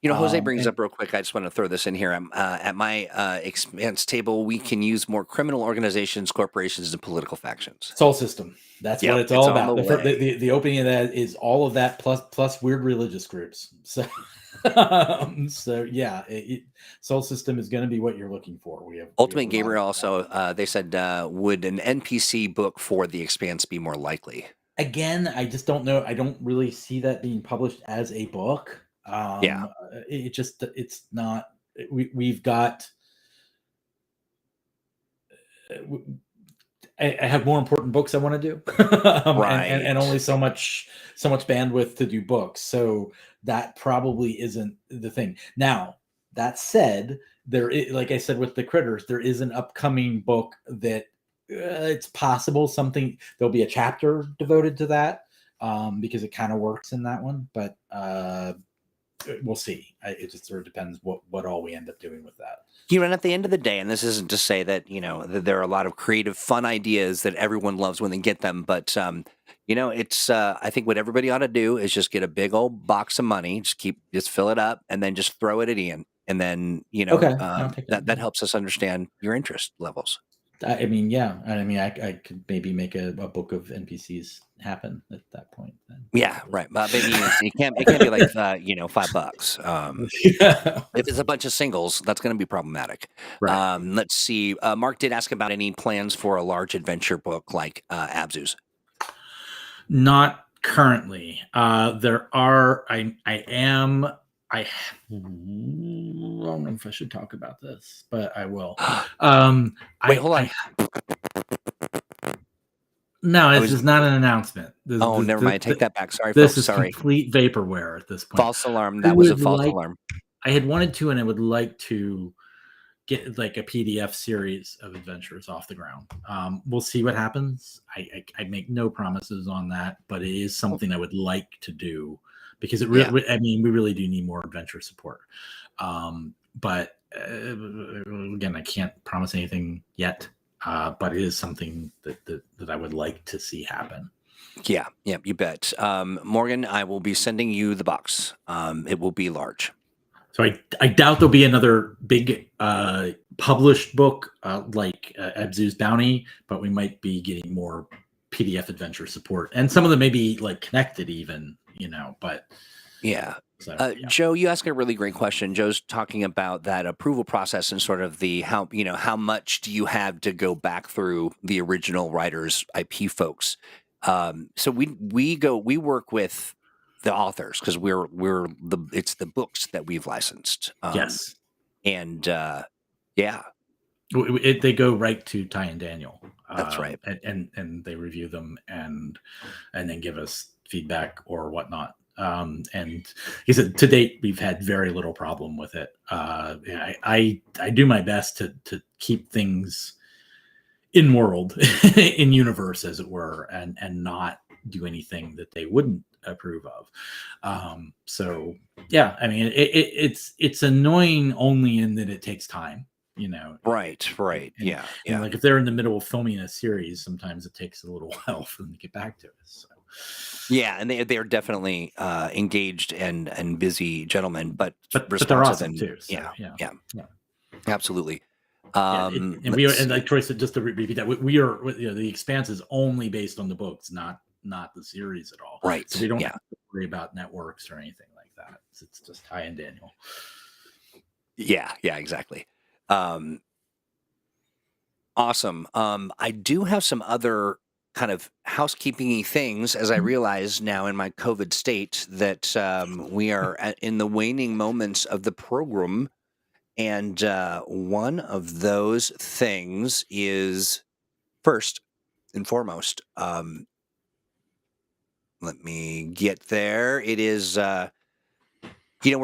Jose brings And up real quick. I just want to throw this in here. At my Expanse table, we can use more criminal organizations, corporations, and political factions. Soul System. That's what Yep, it's it's all on the about. way. The opening of that is all of that plus weird religious groups. So so yeah, Soul System is going to be what you're looking for. We have Ultimate a lot Gabriel of also, they said, would an NPC book for the Expanse be more likely? again. I just don't know. I don't really see that being published as a book. Yeah, It's not. We've got. I have more important books I want to do, and right. only so much bandwidth to do books. So that probably isn't the thing. Now that said, like I said with the critters, there is an upcoming book that it's possible something there'll be a chapter devoted to that, because it kind of works in that one. But we'll see. It just sort of depends what all we end up doing with that. And at the end of the day, and this isn't to say that, that there are a lot of creative, fun ideas that everyone loves when they get them, but, it's, I think what everybody ought to do is just get a big old box of money, just fill it up, and then just throw it at Ian. And then, Okay, I'll take that. that helps us understand your interest levels. I mean, yeah. I mean, I could maybe make a book of NPCs happen at that point. Then. Yeah, right. But maybe it can't be like, $5. Yeah. If it's a bunch of singles, that's going to be problematic. Right. Let's see. Mark did ask about any plans for a large adventure book like Abzu's. Not currently. There are. I am. I don't know if I should talk about this, but I will. Wait, hold on. No, this is not an announcement. Never mind. Take that back. Sorry, This folks. is Sorry. complete vaporware at this point. False alarm. That was a false alarm. I had wanted to, and I would like to get like a PDF series of adventures off the ground. We'll see what happens. I make no promises on that, but it is something I would like to do because it really, I mean, we really do need more adventure support. But again, I can't promise anything yet. But it is something that I would like to see happen. Yeah, you bet. Morgan, I will be sending you the box. It will be large. So I doubt there'll be another big published book like Abzu's Bounty, but we might be getting more PDF adventure support, and some of them may be like connected even, but yeah. Joe, you asked a really great question. Joe's talking about that approval process and sort of the how much do you have to go back through the original writers, IP folks. So we work with the authors because it's the books that we've licensed. Yes, and yeah, they go right to Ty and Daniel. That's right, and they review them and then give us feedback or whatnot. And he said to date we've had very little problem with it. I do my best to keep things in world in universe as it were, and not do anything that they wouldn't approve of. So yeah, I mean, it's annoying only in that it takes time, you know. Right. And, Yeah. and like if they're in the middle of filming a series, sometimes it takes a little while for them to get back to us. So. Yeah, and they're definitely engaged and busy gentlemen, but they're responsive awesome and too. So yeah. absolutely. Yeah, and we are, and like Troy said, just to repeat that, we are, you know, the Expanse is only based on the books, not the series at all. Right. So we don't have to worry about networks or anything like that. It's just Ty and Daniel. Yeah, exactly. Awesome. I do have some other kind of housekeeping-y things, as I realize now in my COVID state that we are in the waning moments of the program. And one of those things is, first and foremost, let me get there. It is, we're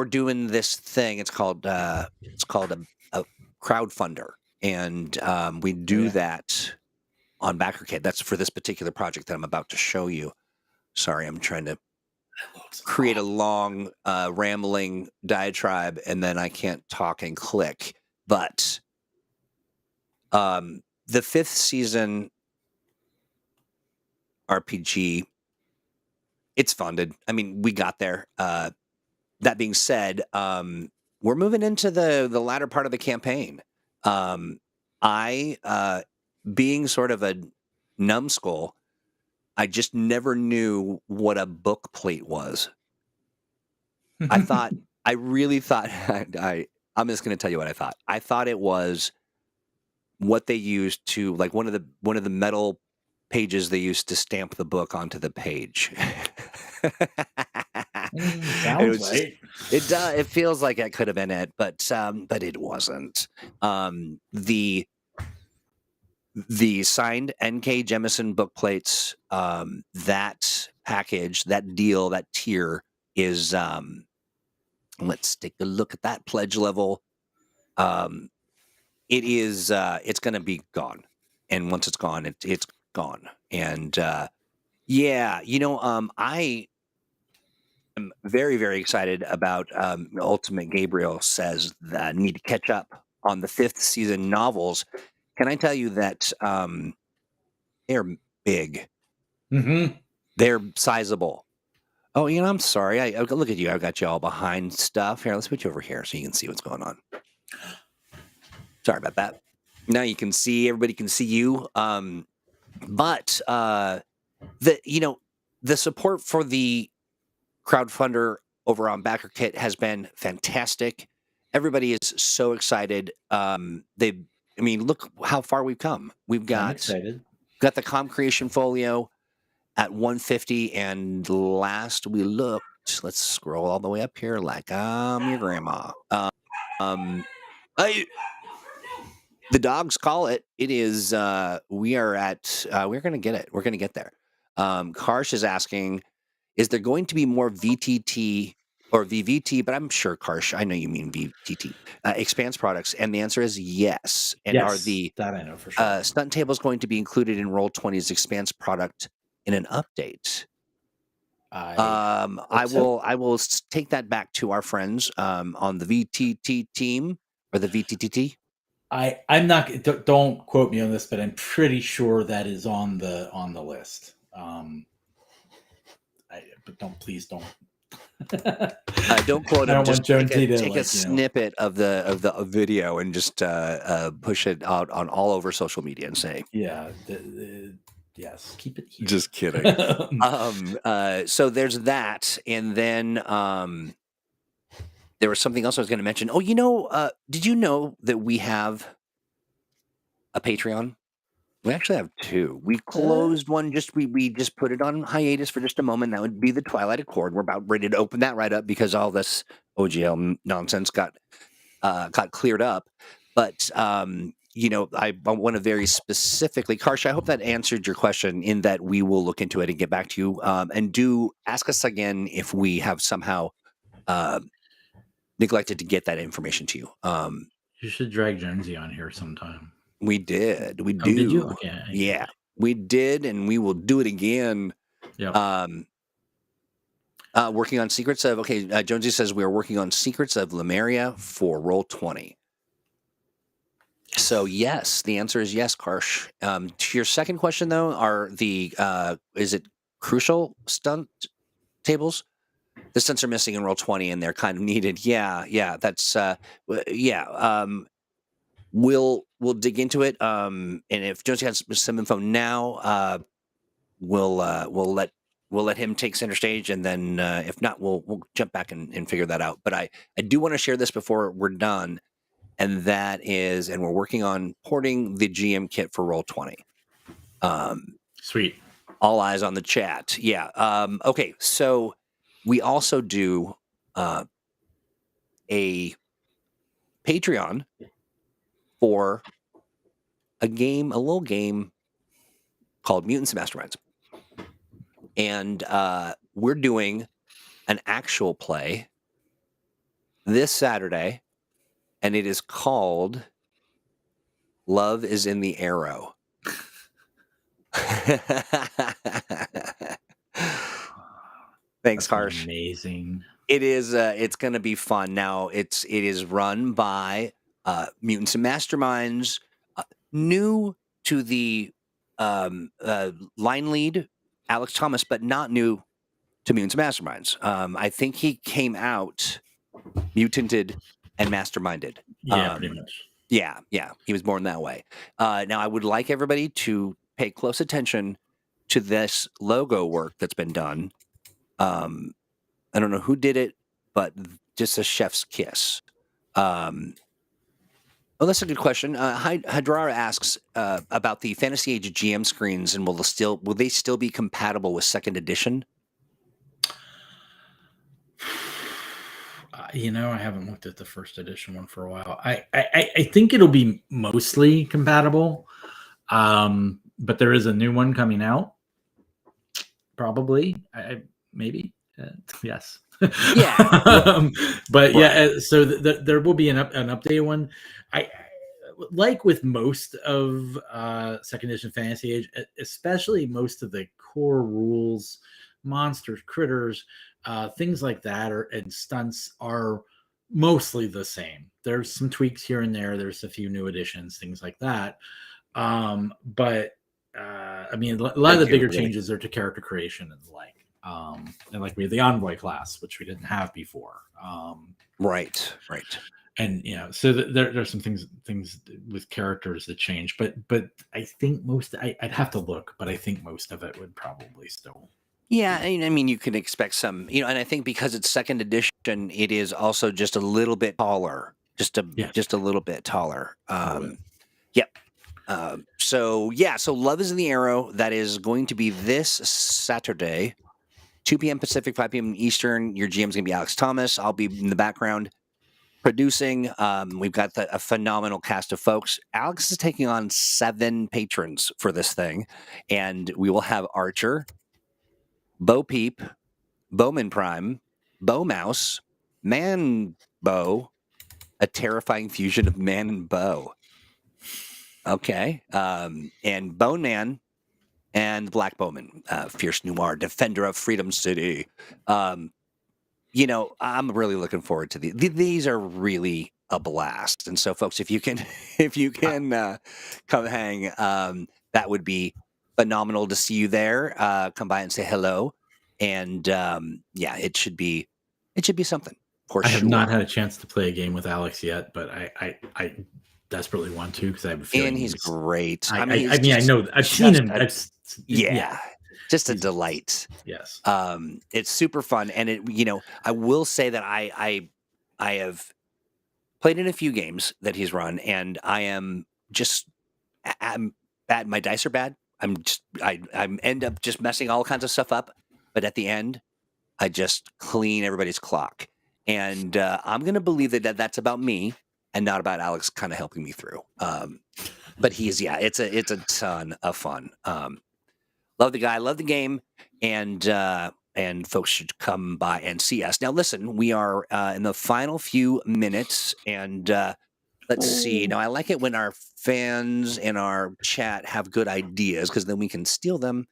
doing this thing. It's called a crowdfunder, and we do that on BackerKit. That's for this particular project that I'm about to show you. Sorry, I'm trying to create a long, rambling diatribe, and then I can't talk and click. But the 5th season RPG, it's funded. I mean, we got there. That being said, we're moving into the latter part of the campaign. I, being sort of a numbskull, I just never knew what a book plate was. I really thought, I'm just going to tell you what I thought. I thought it was what they used to, like, one of the metal pages they used to stamp the book onto the page. Sounds right. It feels like it could have been it, but it wasn't. The signed N.K. Jemisin book plates, that package, that deal, that tier is, let's take a look at that pledge level. It is, it's going to be gone. And once it's gone, it's gone. And yeah, I am very, very excited about Ultimate Gabriel says that I need to catch up on the 5th season novels. Can I tell you that they're big? Mm-hmm. They're sizable. Oh, I'm sorry. I look at you. I've got you all behind stuff. Here, let's put you over here so you can see what's going on. Sorry about that. Now you can see, everybody can see you. But the support for the crowdfunder over on BackerKit has been fantastic. Everybody is so excited. Look how far we've come. We've got the Com Creation Folio at 150, and last we looked, let's scroll all the way up here like I'm your grandma. The dogs call it. It is, we are at, we're going to get it. We're going to get there. Karsh is asking, is there going to be more VTT or VVT? But I'm sure, Karsh, I know you mean VTT, Expanse products. And the answer is yes. And yes, are the that I know for sure. stunt tables going to be included in Roll20's Expanse product in an update? I will take that back to our friends on the VTT team or the VTTT. I'm not. Don't quote me on this, but I'm pretty sure that is on the list. But please don't. Don't quote him. I don't just want take a snippet of the video and just push it out on all over social media and say, yeah, yes, keep it here. Just kidding. So there's that, and then there was something else I was going to mention. Oh, did you know that we have a Patreon? We actually have 2. We closed one. We just put it on hiatus for just a moment. That would be the Twilight Accord. We're about ready to open that right up because all this OGL nonsense got cleared up. But I want to very specifically, Karsh, I hope that answered your question in that we will look into it and get back to you. And do ask us again if we have somehow neglected to get that information to you. You should drag Jonesy on here sometime. We did. We do. Oh, did you? Okay. Yeah, we did, and we will do it again. Yep. Working on Secrets of Jonesy says we are working on Secrets of Lemuria for Roll20. So yes, the answer is yes, Karsh. To your second question though, are the is it crucial stunt tables? The stunts are missing in Roll20 and they're kind of needed. Yeah, that's we'll dig into it. And if Jonesy has some info now, we'll let him take center stage, and then if not, we'll jump back and figure that out. But I do want to share this before we're done, and that is, and we're working on porting the GM kit for Roll20. Sweet. All eyes on the chat. Yeah. Okay. So we also do a Patreon for a little game called Mutants and Masterminds. And we're doing an actual play this Saturday, and it is called Love is in the Arrow. Thanks, Harsh. Amazing. It is. It's going to be fun. Now, it is run by Mutants and Masterminds, new to the line lead, Alex Thomas, but not new to Mutants and Masterminds. I think he came out mutanted and masterminded. Yeah, pretty much. Yeah, he was born that way. Now, I would like everybody to pay close attention to this logo work that's been done. I don't know who did it, but just a chef's kiss. Oh, that's a good question. Hadrara asks about the Fantasy Age GM screens, and will they still be compatible with second edition? I haven't looked at the first edition one for a while. I think it'll be mostly compatible, but there is a new one coming out. Probably, maybe. Yes. Yeah. But yeah, so there will be an updated one. I like with most of second edition Fantasy Age, especially most of the core rules, monsters, critters, things like that, and stunts are mostly the same. There's some tweaks here and there. There's a few new additions, things like that. But I mean, a lot of the bigger changes are to character creation and the like. And like we have the Envoy class, which we didn't have before. Right. And so there's some things with characters that change, but I think I'd have to look, but I think most of it would probably still. Yeah, I mean, you can expect some, and I think because it's second edition, it is also just a little bit taller, just a little bit taller. Yep. So Love is in the Arrow. That is going to be this Saturday, 2 p.m. Pacific, 5 p.m. Eastern. Your GM is going to be Alex Thomas. I'll be in the background producing. We've got a phenomenal cast of folks. Alex is taking on 7 patrons for this thing, and we will have Archer, Bo Peep, Bowman Prime, Bow Mouse, Man Bow, a terrifying fusion of man and bow. Okay. And Bone Man and Black Bowman, fierce noir, defender of Freedom City. I'm really looking forward to these are really a blast. And so, folks, if you can come hang, that would be phenomenal to see you there. Come by and say hello. And it should be something. I have not had a chance to play a game with Alex yet, but I desperately want to, because I have a feeling and he's great. I know I've seen him. Just a delight. Yes. It's super fun, and I will say that I have played in a few games that he's run, and I'm bad. My dice are bad. I end up just messing all kinds of stuff up, but at the end, I just clean everybody's clock, and I'm gonna believe that's about me and not about Alex kind of helping me through. But it's a ton of fun. Love the guy, love the game, and folks should come by and see us. Now, listen, we are in the final few minutes, and let's see. Now, I like it when our fans in our chat have good ideas, because then we can steal them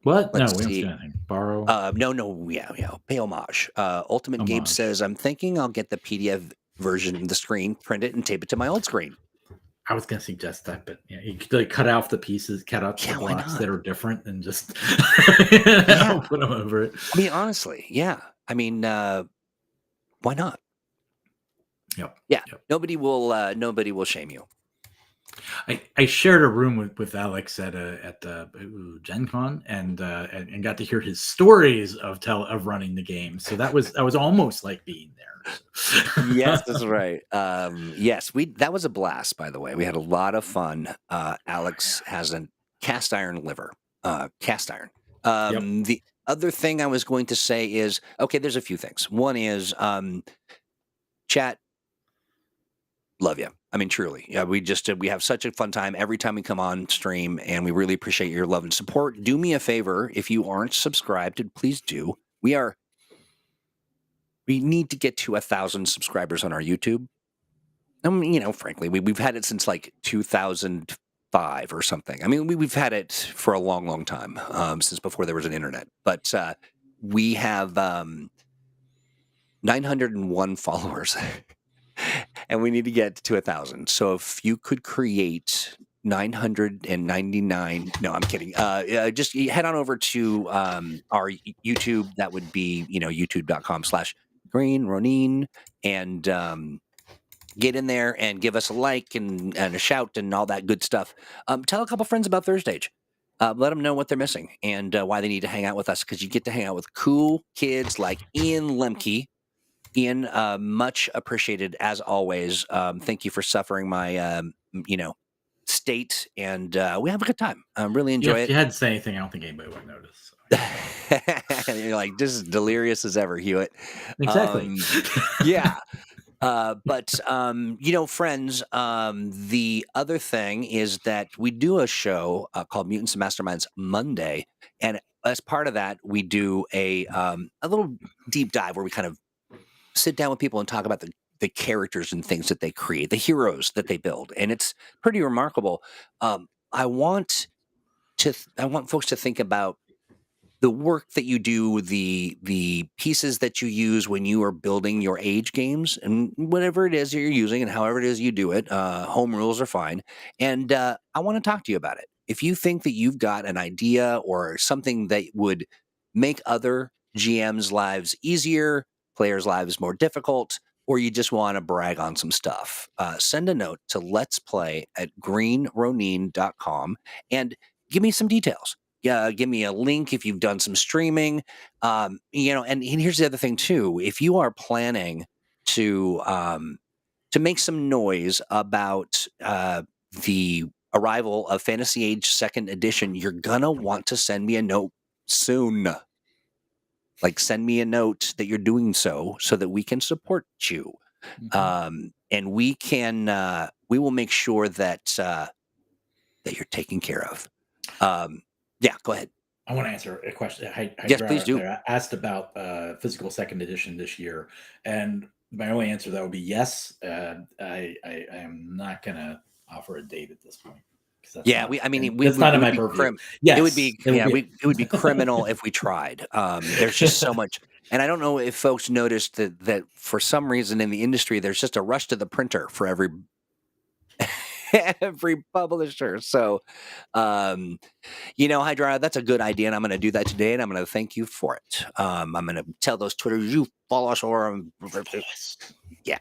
What? No, Let's we don't see see. anything. Borrow. No, yeah, pay homage. Ultimate Gabe Homage. says, I'm thinking I'll get the PDF version of the screen, print it, and tape it to my old screen. I was gonna suggest that, but yeah, you could like cut off the pieces, cut out the Yeah, why blocks not? that are different, and just Yeah. put them over it. I mean, honestly, yeah. I mean, why not? Yep. Yeah. Yep. Nobody will shame you. I shared a room with Alex at Gen Con and got to hear his stories of running the game. So that was almost like being there. Yes, that's right. Yes, that was a blast, by the way. We had a lot of fun. Alex has a cast iron liver. Cast iron. Yep. The other thing I was going to say is, okay, there's a few things. One is, chat, love you. I mean, truly. Yeah, we have such a fun time every time we come on stream, and we really appreciate your love and support. Do me a favor, if you aren't subscribed, please do. We need to get to 1,000 subscribers on our YouTube. Frankly, we've had it since like 2005 or something. I mean, we've had it for a long, long time, since before there was an internet. But we have 901 followers, and we need to get to 1,000. So if you could create 999, no, I'm kidding. Just head on over to our YouTube. That would be youtube.com/Green Ronin, and get in there and give us a like and a shout and all that good stuff. Tell a couple friends about ThursdAGE. Let them know what they're missing and why they need to hang out with us, because you get to hang out with cool kids like Ian Lemke. Ian, much appreciated as always. Thank you for suffering my, state, and we have a good time. Really enjoy If it. you hadn't said anything, I don't think anybody would notice. And you're like, just as delirious as ever, Hewitt. Exactly. Yeah. But friends, the other thing is that we do a show called Mutants and Masterminds Monday, and as part of that, we do a little deep dive where we kind of sit down with people and talk about the characters and things that they create, the heroes that they build, and it's pretty remarkable. I want folks to think about the work that you do, the pieces that you use when you are building your age games, and whatever it is that you're using and however it is you do it. Home rules are fine, and I want to talk to you about it. If you think that you've got an idea or something that would make other GMs' lives easier, players' lives more difficult, or you just want to brag on some stuff, send a note to let's play at greenronin.com and give me some details. Give me a link if you've done some streaming. And here's the other thing too. If you are planning to make some noise about the arrival of Fantasy Age 2nd Edition, you're gonna want to send me a note soon. Like, send me a note that you're doing so that we can support you. Mm-hmm. And we will make sure that you're taken care of. Yeah, go ahead. I want to answer a question. Yes, please do. I asked about physical 2nd edition this year, and my only answer to that would be yes. I am not going to offer a date at this point. That's not in my purview. Yes, it would be criminal if we tried. There's just so much, and I don't know if folks noticed that for some reason in the industry there's just a rush to the printer for every publisher. So, Hydra, that's a good idea, and I'm going to do that today, and I'm going to thank you for it. I'm going to tell those Twitters, you follow us, or yeah.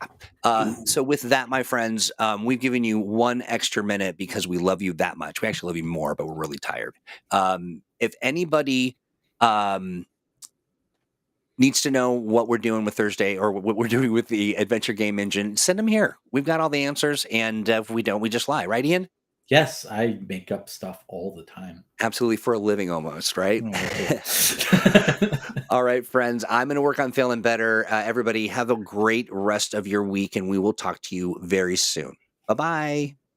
So with that, my friends, we've given you one extra minute because we love you that much. We actually love you more, but we're really tired. If anybody needs to know what we're doing with Thursday or what we're doing with the Adventure Game Engine, send them here. We've got all the answers, and if we don't, we just lie. Right, Ian? Yes, I make up stuff all the time. Absolutely, for a living almost, right? All right, friends, I'm going to work on feeling better. Everybody, have a great rest of your week, and we will talk to you very soon. Bye-bye.